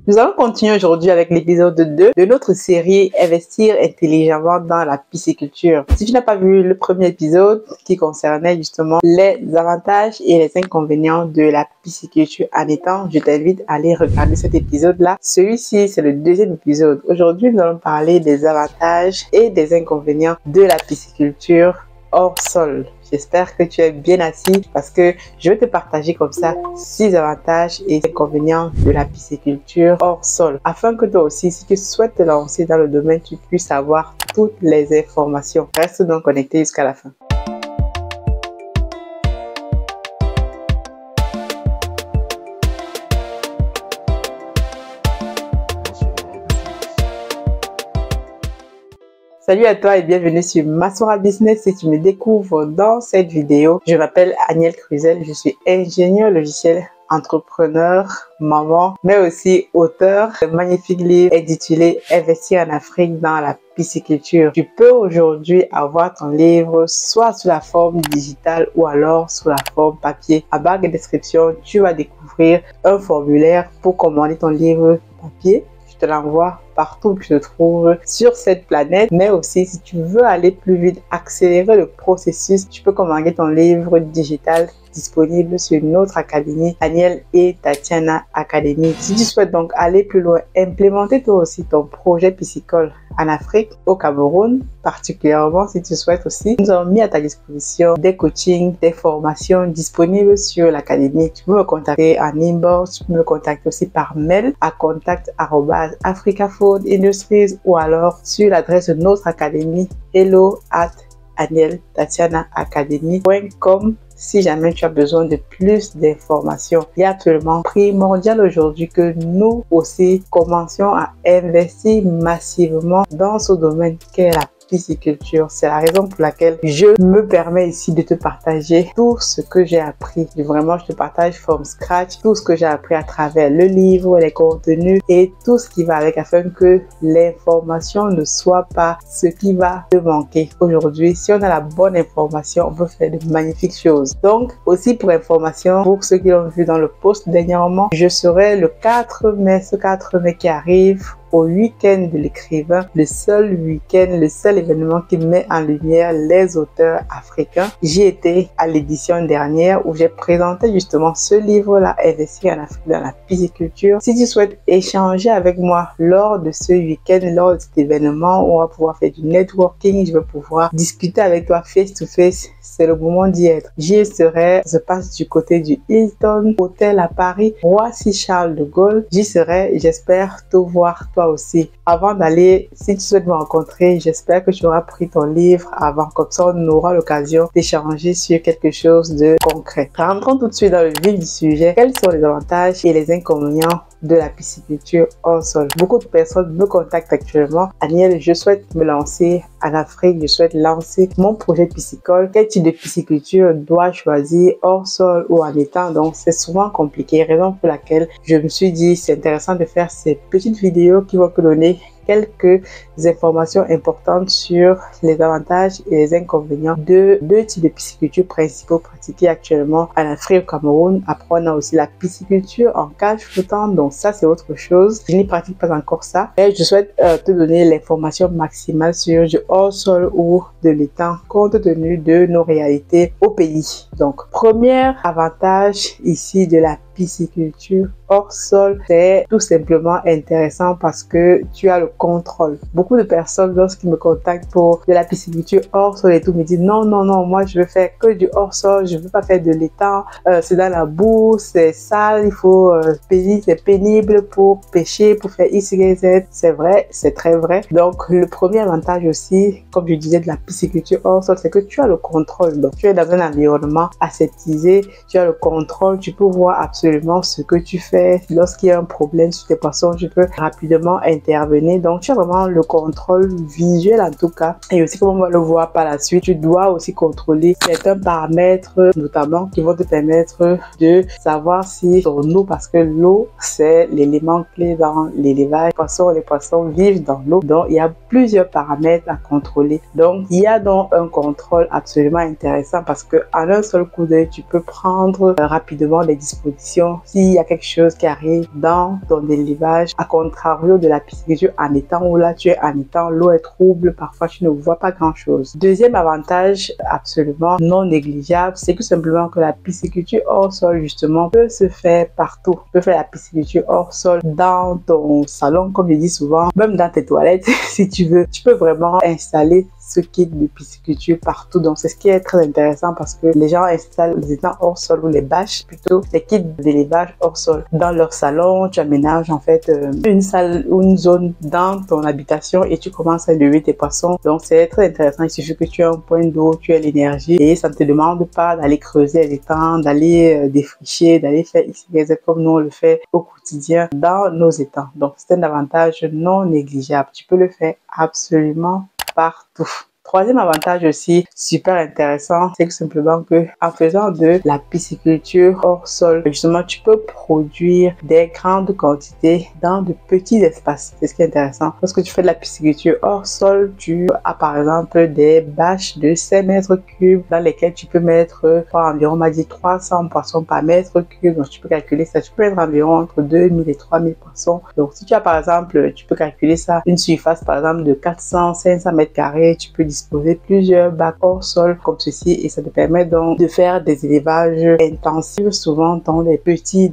Nous allons continuer aujourd'hui avec l'épisode 2 de notre série Investir intelligemment dans la pisciculture. Si tu n'as pas vu le premier épisode qui concernait justement les avantages et les inconvénients de la pisciculture en étang, je t'invite à aller regarder cet épisode-là. Celui-ci, c'est le deuxième épisode. Aujourd'hui, nous allons parler des avantages et des inconvénients de la pisciculture hors sol. J'espère que tu es bien assis parce que je vais te partager comme ça 6 avantages et inconvénients de la pisciculture hors sol afin que toi aussi, si tu souhaites te lancer dans le domaine, tu puisses avoir toutes les informations. Reste donc connecté jusqu'à la fin. Salut à toi et bienvenue sur Masora Business. Si tu me découvres dans cette vidéo, je m'appelle Aniel Cruzel, je suis ingénieur logiciel, entrepreneur, maman, mais aussi auteur d'un magnifique livre intitulé Investir en Afrique dans la pisciculture. Tu peux aujourd'hui avoir ton livre soit sous la forme digitale ou alors sous la forme papier. À barre de description, tu vas découvrir un formulaire pour commander ton livre papier. Je te l'envoie partout où tu te trouves sur cette planète, mais aussi si tu veux aller plus vite, accélérer le processus, tu peux commander ton livre digital disponible sur notre académie, Aniel et Tatiana Academy. Si tu souhaites donc aller plus loin, implémenter toi aussi ton projet piscicole en Afrique, au Cameroun, particulièrement si tu souhaites aussi, nous avons mis à ta disposition des coachings, des formations disponibles sur l'académie. Tu peux me contacter en inbox, tu peux me contacter aussi par mail à contact@africafoodindustries ou alors sur l'adresse de notre académie hello@anieltatianaacademy.com. Si jamais tu as besoin de plus d'informations, il est absolument primordial aujourd'hui que nous aussi commencions à investir massivement dans ce domaine qu'est la pisciculture. C'est la raison pour laquelle je me permets ici de te partager tout ce que j'ai appris. Vraiment, je te partage from scratch tout ce que j'ai appris à travers le livre, les contenus et tout ce qui va avec afin que l'information ne soit pas ce qui va te manquer. Aujourd'hui, si on a la bonne information, on peut faire de magnifiques choses. Donc, aussi pour information, pour ceux qui l'ont vu dans le post dernièrement, je serai le 4 mai, ce 4 mai qui arrive, au week-end de l'écrivain, le seul week-end, le seul événement qui met en lumière les auteurs africains. J'y étais à l'édition dernière où j'ai présenté justement ce livre-là, Investir en Afrique dans la pisciculture. Si tu souhaites échanger avec moi lors de ce week-end, lors de cet événement où on va pouvoir faire du networking, je vais pouvoir discuter avec toi face to face, c'est le moment d'y être. J'y serai, ça se passe du côté du Hilton Hotel à Paris, Roissy Charles de Gaulle. J'y serai, j'espère te voir toi aussi. Avant d'aller, si tu souhaites me rencontrer, j'espère que tu auras pris ton livre avant, comme ça on aura l'occasion d'échanger sur quelque chose de concret. Rentrons tout de suite dans le vif du sujet. Quels sont les avantages et les inconvénients de la pisciculture hors sol? Beaucoup de personnes me contactent actuellement. Aniel, je souhaite me lancer en Afrique, je souhaite lancer mon projet piscicole. Quel type de pisciculture dois-je choisir, hors sol ou en étang? Donc c'est souvent compliqué, raison pour laquelle je me suis dit c'est intéressant de faire ces petites vidéos qui vont te donner quelques informations importantes sur les avantages et les inconvénients de deux types de pisciculture principaux pratiqués actuellement en Afrique, au Cameroun. Après, on a aussi la pisciculture en cage flottante, donc ça c'est autre chose. Je n'y pratique pas encore ça, mais je souhaite te donner l'information maximale sur du hors-sol ou de l'étang compte tenu de nos réalités au pays. Donc, premier avantage ici de la pisciculture hors sol, c'est tout simplement intéressant parce que tu as le contrôle. Beaucoup de personnes, lorsqu'ils me contactent pour de la pisciculture hors sol et tout, me disent non, moi je veux faire que du hors sol, je veux pas faire de l'étang, c'est dans la boue, c'est sale, il faut payer, c'est pénible pour pêcher, pour faire X, Y, Z. C'est vrai, c'est très vrai. Donc le premier avantage aussi, comme je disais, de la pisciculture hors sol, c'est que tu as le contrôle. Donc tu es dans un environnement aseptisé, tu as le contrôle, tu peux voir absolument ce que tu fais. Lorsqu'il y a un problème sur tes poissons, tu peux rapidement intervenir. Donc, tu as vraiment le contrôle visuel en tout cas. Et aussi, comme on va le voir par la suite, tu dois aussi contrôler certains paramètres, notamment qui vont te permettre de savoir si ton eau, parce que l'eau, c'est l'élément clé dans l'élevage. Les poissons vivent dans l'eau. Donc, il y a plusieurs paramètres à contrôler. Donc, il y a donc un contrôle absolument intéressant parce que en un seul coup d'œil, tu peux prendre rapidement des dispositions attention s'il y a quelque chose qui arrive dans ton élevage, à contrario de la pisciculture en étang où là tu es en étang, l'eau est trouble, parfois tu ne vois pas grand chose. Deuxième avantage absolument non négligeable, c'est que simplement que la pisciculture hors sol justement peut se faire partout. Tu peux faire la pisciculture hors sol dans ton salon, comme je dis souvent, même dans tes toilettes si tu veux. Tu peux vraiment installer ce kit de pisciculture partout. Donc, c'est ce qui est très intéressant parce que les gens installent les étangs hors sol ou les bâches, plutôt les kits d'élevage hors sol. Dans leur salon, tu aménages en fait une salle ou une zone dans ton habitation et tu commences à élever tes poissons. Donc, c'est très intéressant. Il suffit que tu aies un point d'eau, tu aies l'énergie et ça ne te demande pas d'aller creuser les étangs, d'aller défricher, d'aller faire XYZ comme nous on le fait au quotidien dans nos étangs. Donc, c'est un avantage non négligeable. Tu peux le faire absolument partout. Troisième avantage aussi super intéressant, c'est que simplement que en faisant de la pisciculture hors sol, justement tu peux produire des grandes quantités dans de petits espaces. C'est ce qui est intéressant. Lorsque tu fais de la pisciculture hors sol, tu as par exemple des bâches de 5 mètres cubes dans lesquelles tu peux mettre environ, on m'a dit 300 poissons par mètre cube. Donc tu peux calculer ça. Tu peux mettre environ entre 2000 et 3000 poissons. Donc si tu as par exemple, tu peux calculer ça, une surface par exemple de 400-500 mètres carrés, tu peux disposer plusieurs bacs hors sol comme ceci et ça te permet donc de faire des élevages intensifs souvent dans des petits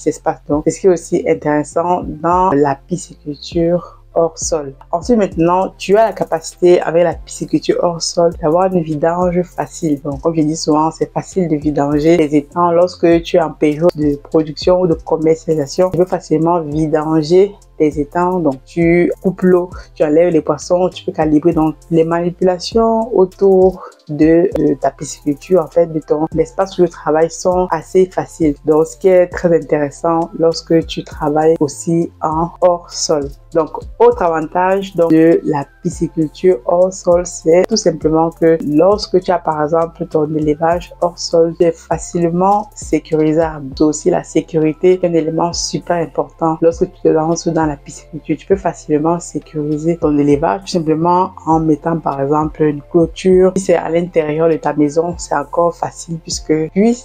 espaces. Donc c'est ce qui est aussi intéressant dans la pisciculture hors sol. Ensuite, maintenant, tu as la capacité avec la pisciculture hors sol d'avoir une vidange facile. Donc, comme je dis souvent, c'est facile de vidanger les étangs lorsque tu es en période de production ou de commercialisation. Tu peux facilement vidanger les étangs, donc tu coupes l'eau, tu enlèves les poissons, tu peux calibrer. Donc les manipulations autour de ta pisciculture, en fait, de ton espace où je travaille sont assez faciles. Donc ce qui est très intéressant lorsque tu travailles aussi en hors sol. Donc autre avantage donc, de la pisciculture hors sol, c'est tout simplement que lorsque tu as par exemple ton élevage hors sol, c'est facilement sécurisable. C'est aussi la sécurité, un élément super important. Lorsque tu te lances dans la pisciculture, tu peux facilement sécuriser ton élevage tout simplement en mettant par exemple une clôture. Si c'est à l'intérieur de ta maison, c'est encore facile puisque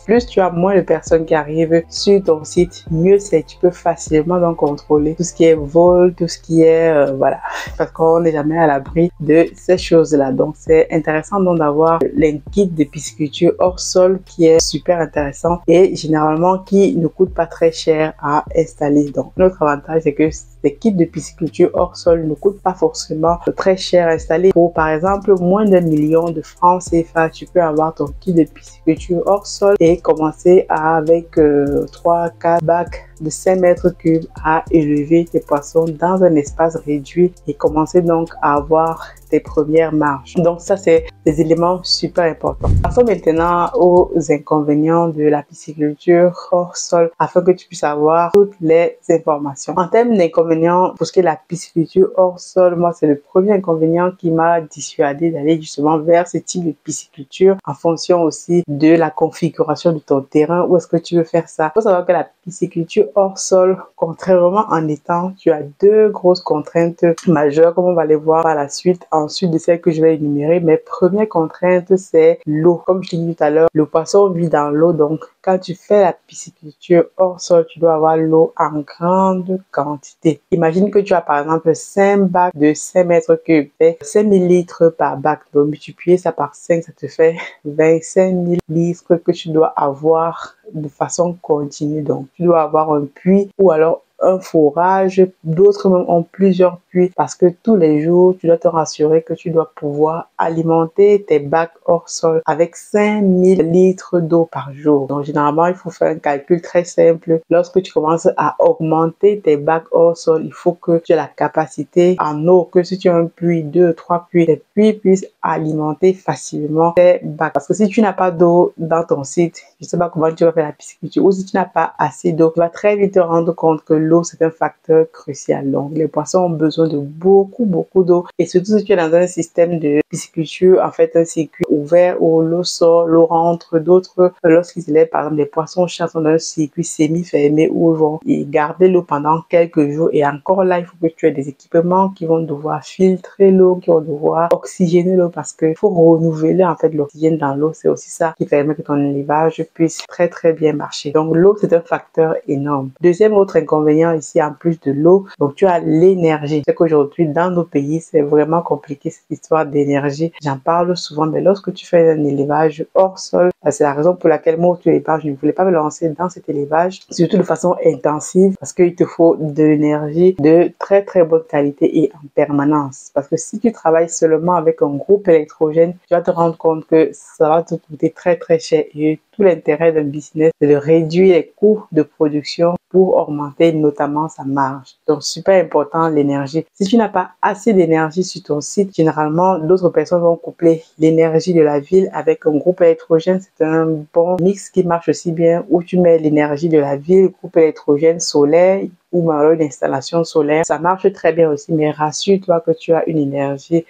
plus tu as moins de personnes qui arrivent sur ton site, mieux c'est. Tu peux facilement donc contrôler tout ce qui est vol, tout ce qui est voilà, parce qu'on n'est jamais à l'abri de ces choses-là. Donc c'est intéressant donc d'avoir les kits de pisciculture hors sol qui est super intéressant et généralement qui ne coûte pas très cher à installer. Donc notre avantage c'est que les kits de pisciculture hors sol ne coûtent pas forcément très cher à installer. Pour par exemple moins d'1 million de francs CFA, tu peux avoir ton kit de pisciculture hors sol et commencer avec 3-4 bacs de 5 mètres cubes à élever tes poissons dans un espace réduit et commencer donc à avoir tes premières marges. Donc ça, c'est des éléments super importants. Passons maintenant aux inconvénients de la pisciculture hors sol afin que tu puisses avoir toutes les informations. En termes d'inconvénients, pour ce qui est de la pisciculture hors sol, moi, c'est le premier inconvénient qui m'a dissuadé d'aller justement vers ce type de pisciculture en fonction aussi de la configuration de ton terrain. Où est-ce que tu veux faire ça? Il faut savoir que la pisciculture hors sol, contrairement en étang, tu as deux grosses contraintes majeures comme on va les voir par la suite. Ensuite de celles que je vais énumérer, mes premières contraintes, c'est l'eau. Comme je l'ai dit tout à l'heure, le poisson vit dans l'eau, donc quand tu fais la pisciculture hors sol, tu dois avoir l'eau en grande quantité. Imagine que tu as par exemple 5 bacs de 5 mètres cubes, 5000 litres par bac. Donc multiplier ça par 5, ça te fait 25 000 litres que tu dois avoir de façon continue. Donc tu dois avoir un puits ou alors un forage, d'autres même ont plusieurs puits parce que tous les jours, tu dois te rassurer que tu dois pouvoir alimenter tes bacs hors sol avec 5000 litres d'eau par jour. Donc, généralement, il faut faire un calcul très simple. Lorsque tu commences à augmenter tes bacs hors sol, il faut que tu aies la capacité en eau, que si tu as un puits, 2, 3 puits, les puits puissent alimenter facilement tes bacs. Parce que si tu n'as pas d'eau dans ton site, je ne sais pas comment tu vas faire la pisciculture, ou si tu n'as pas assez d'eau, tu vas très vite te rendre compte que l'eau l'eau, c'est un facteur crucial. Donc, les poissons ont besoin de beaucoup d'eau. Et surtout si tu es dans un système de pisciculture, en fait, un circuit ouvert où l'eau sort, l'eau rentre. D'autres, lorsqu'ils élèvent, par exemple, des poissons chats sont dans un circuit semi-fermé où ils vont garder l'eau pendant quelques jours. Et encore là, il faut que tu aies des équipements qui vont devoir filtrer l'eau, qui vont devoir oxygéner l'eau parce qu'il faut renouveler, en fait, l'oxygène dans l'eau. C'est aussi ça qui permet que ton élevage puisse très bien marcher. Donc, l'eau, c'est un facteur énorme. Deuxième autre inconvénient ici, en plus de l'eau, donc tu as l'énergie. C'est qu'aujourd'hui, dans nos pays, c'est vraiment compliqué cette histoire d'énergie. J'en parle souvent, mais lorsque tu fais un élevage hors sol, c'est la raison pour laquelle moi, au départ, je ne voulais pas me lancer dans cet élevage, surtout de façon intensive, parce qu'il te faut de l'énergie de très bonne qualité et en permanence. Parce que si tu travailles seulement avec un groupe électrogène, tu vas te rendre compte que ça va te coûter très cher. Et tout l'intérêt d'un business, c'est de réduire les coûts de production pour augmenter notamment sa marge. Donc, super important, l'énergie. Si tu n'as pas assez d'énergie sur ton site, généralement, d'autres personnes vont coupler l'énergie de la ville avec un groupe électrogène. C'est un bon mix qui marche aussi bien où tu mets l'énergie de la ville, groupe électrogène solaire ou alors une installation solaire. Ça marche très bien aussi, mais rassure-toi que tu as une énergie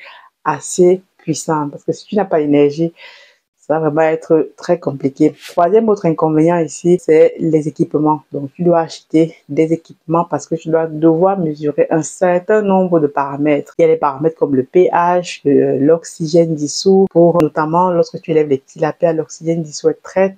assez puissante parce que si tu n'as pas d'énergie, ça va vraiment être très compliqué. Troisième autre inconvénient ici, c'est les équipements. Donc, tu dois acheter des équipements parce que tu dois devoir mesurer un certain nombre de paramètres. Il y a des paramètres comme le pH, l'oxygène dissous, pour notamment lorsque tu élèves les tilapia, l'oxygène dissous est très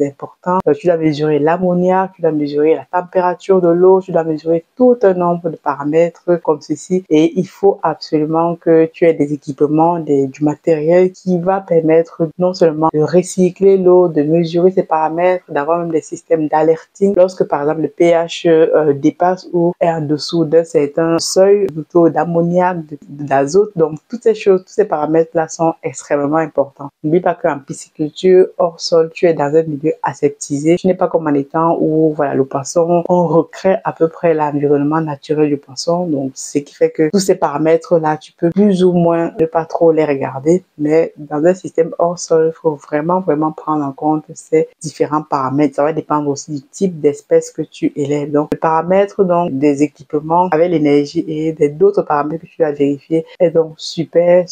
important. Tu dois mesurer l'ammoniac, tu dois mesurer la température de l'eau, tu dois mesurer tout un nombre de paramètres comme ceci. Et il faut absolument que tu aies des équipements, du matériel qui va permettre non seulement de recycler l'eau, de mesurer ses paramètres, d'avoir même des systèmes d'alerting lorsque par exemple le pH dépasse ou est en dessous d'un certain seuil de taux d'ammoniac, d'azote. Donc toutes ces choses, tous ces paramètres là sont extrêmement importants. N'oublie pas qu'en pisciculture hors sol, tu es dans un milieu aseptisé. Tu n'es pas comme en étant où voilà le poisson, on recrée à peu près l'environnement naturel du poisson. Donc ce qui fait que tous ces paramètres là, tu peux plus ou moins ne pas trop les regarder, mais dans un système hors sol, il faut vraiment prendre en compte ces différents paramètres. Ça va dépendre aussi du type d'espèce que tu élèves. Donc, le paramètre donc des équipements avec l'énergie et d'autres paramètres que tu dois vérifier est donc super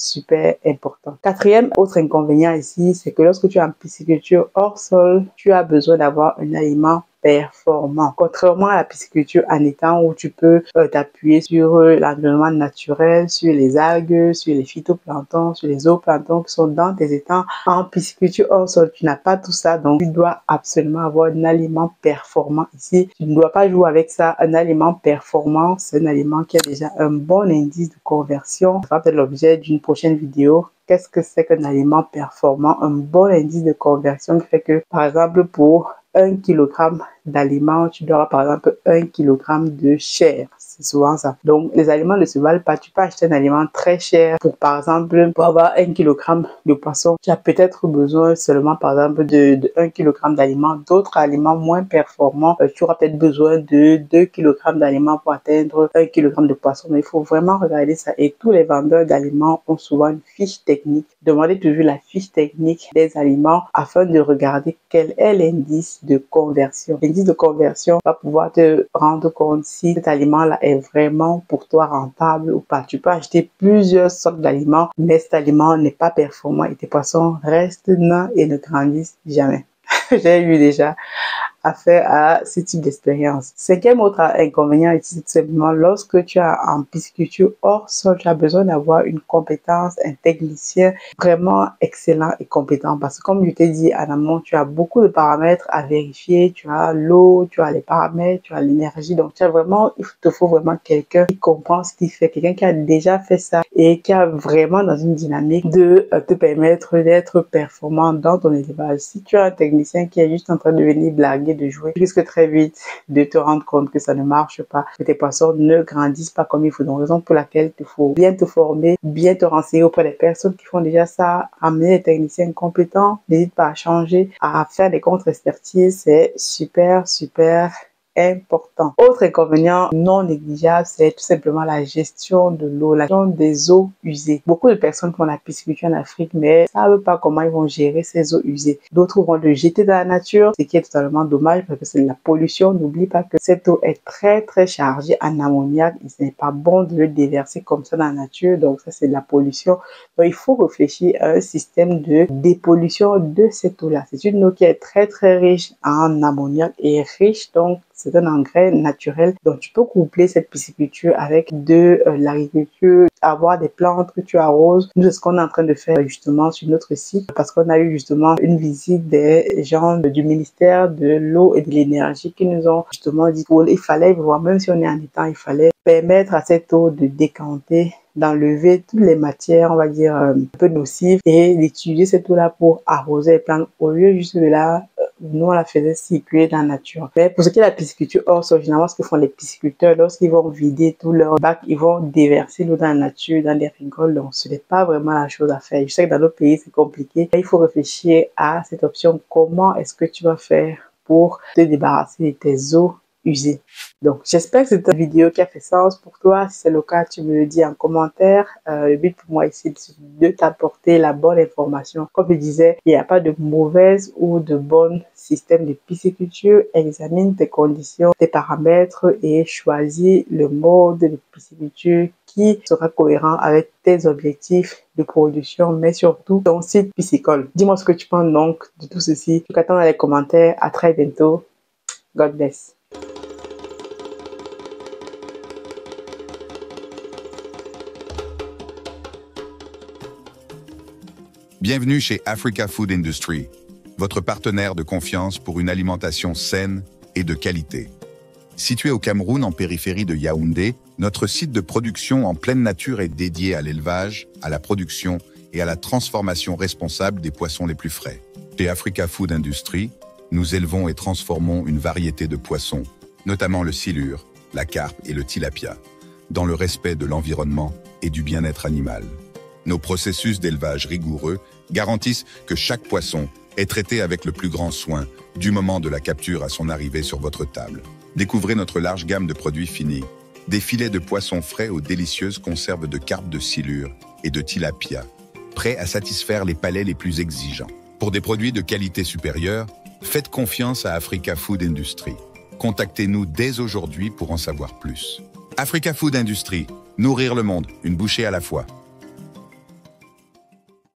important. Quatrième autre inconvénient ici, c'est que lorsque tu es en pisciculture hors sol, tu as besoin d'avoir un aliment performant. Contrairement à la pisciculture en étang où tu peux t'appuyer sur l'environnement naturel, sur les algues, sur les phytoplanctons, sur les zooplanctons qui sont dans tes étangs. En pisciculture hors sol, tu n'as pas tout ça, donc tu dois absolument avoir un aliment performant ici. Tu ne dois pas jouer avec ça. Un aliment performant, c'est un aliment qui a déjà un bon indice de conversion. Ça va être l'objet d'une prochaine vidéo. Qu'est-ce que c'est qu'un aliment performant? Un bon indice de conversion qui fait que, par exemple, pour 1 kg d'aliments, tu dois avoir par exemple 1 kg de chair. C'est souvent ça. Donc, les aliments ne se valent pas. Tu peux acheter un aliment très cher pour, par exemple, pour avoir 1 kg de poisson. Tu as peut-être besoin seulement, par exemple, de 1 kg d'aliments. D'autres aliments moins performants, tu auras peut-être besoin de 2 kg d'aliments pour atteindre 1 kg de poisson. Mais il faut vraiment regarder ça. Et tous les vendeurs d'aliments ont souvent une fiche technique. Demandez toujours la fiche technique des aliments afin de regarder quel est l'indice de conversion. L'indice de conversion va pouvoir te rendre compte si cet aliment-là est vraiment pour toi rentable ou pas. Tu peux acheter plusieurs sortes d'aliments, mais cet aliment n'est pas performant et tes poissons restent nains et ne grandissent jamais. J'ai eu déjà affaire à ce type d'expérience. Cinquième autre inconvénient ici, c'est simplement lorsque tu as en pisciculture hors sol, tu as besoin d'avoir une compétence, un technicien vraiment excellent et compétent parce que comme je t'ai dit en amont, tu as beaucoup de paramètres à vérifier. Tu as l'eau, tu as les paramètres, tu as l'énergie. Donc, il te faut vraiment quelqu'un qui comprend ce qu'il fait, quelqu'un qui a déjà fait ça et qui a vraiment dans une dynamique de te permettre d'être performant dans ton élevage. Si tu as un technicien qui est juste en train de venir blaguer, de jouer, tu risques très vite de te rendre compte que ça ne marche pas, que tes poissons ne grandissent pas comme il faut. Donc, raison pour laquelle il faut bien te former, bien te renseigner auprès des personnes qui font déjà ça, amener des techniciens compétents, n'hésite pas à changer, à faire des contre-expertises, c'est super important. Autre inconvénient non négligeable, c'est tout simplement la gestion de l'eau, la gestion des eaux usées. Beaucoup de personnes font la pisciculture en Afrique, mais ne savent pas comment ils vont gérer ces eaux usées. D'autres vont le jeter dans la nature, ce qui est totalement dommage parce que c'est de la pollution. N'oublie pas que cette eau est très chargée en ammoniac et ce n'est pas bon de le déverser comme ça dans la nature. Donc ça, c'est de la pollution. Donc il faut réfléchir à un système de dépollution de cette eau-là. C'est une eau qui est très riche en ammoniac et riche, donc c'est un engrais naturel. Donc tu peux coupler cette pisciculture avec de l'agriculture, avoir des plantes que tu arroses. Nous, c'est ce qu'on est en train de faire justement sur notre site parce qu'on a eu justement une visite des gens du ministère de l'eau et de l'énergie qui nous ont justement dit qu'il fallait voir, même si on est en étang, il fallait permettre à cette eau de décanter, d'enlever toutes les matières, on va dire, un peu nocives et d'utiliser cette eau-là pour arroser les plantes. Au lieu juste de là, nous, on la faisait circuler dans la nature. Mais pour ce qui est de la pisciculture hors sol, généralement, ce que font les pisciculteurs, lorsqu'ils vont vider tout leur bac, ils vont déverser l'eau dans la nature, dans des rigoles. Donc, ce n'est pas vraiment la chose à faire. Je sais que dans d'autres pays, c'est compliqué. Il faut réfléchir à cette option. Comment est-ce que tu vas faire pour te débarrasser de tes eaux usées? Donc, j'espère que c'est une vidéo qui a fait sens pour toi. Si c'est le cas, tu me le dis en commentaire. Le but pour moi ici, c'est de t'apporter la bonne information. Comme je disais, il n'y a pas de mauvaise ou de bon système de pisciculture. Examine tes conditions, tes paramètres et choisis le mode de pisciculture qui sera cohérent avec tes objectifs de production, mais surtout ton site piscicole. Dis-moi ce que tu penses donc de tout ceci. Je t'attends dans les commentaires. À très bientôt. God bless. Bienvenue chez Africa Food Industry, votre partenaire de confiance pour une alimentation saine et de qualité. Situé au Cameroun en périphérie de Yaoundé, notre site de production en pleine nature est dédié à l'élevage, à la production et à la transformation responsable des poissons les plus frais. Chez Africa Food Industry, nous élevons et transformons une variété de poissons, notamment le silure, la carpe et le tilapia, dans le respect de l'environnement et du bien-être animal. Nos processus d'élevage rigoureux garantissent que chaque poisson est traité avec le plus grand soin, du moment de la capture à son arrivée sur votre table. Découvrez notre large gamme de produits finis, des filets de poissons frais aux délicieuses conserves de carpe de silure et de tilapia, prêts à satisfaire les palais les plus exigeants. Pour des produits de qualité supérieure, faites confiance à Africa Food Industry. Contactez-nous dès aujourd'hui pour en savoir plus. Africa Food Industry, nourrir le monde, une bouchée à la fois.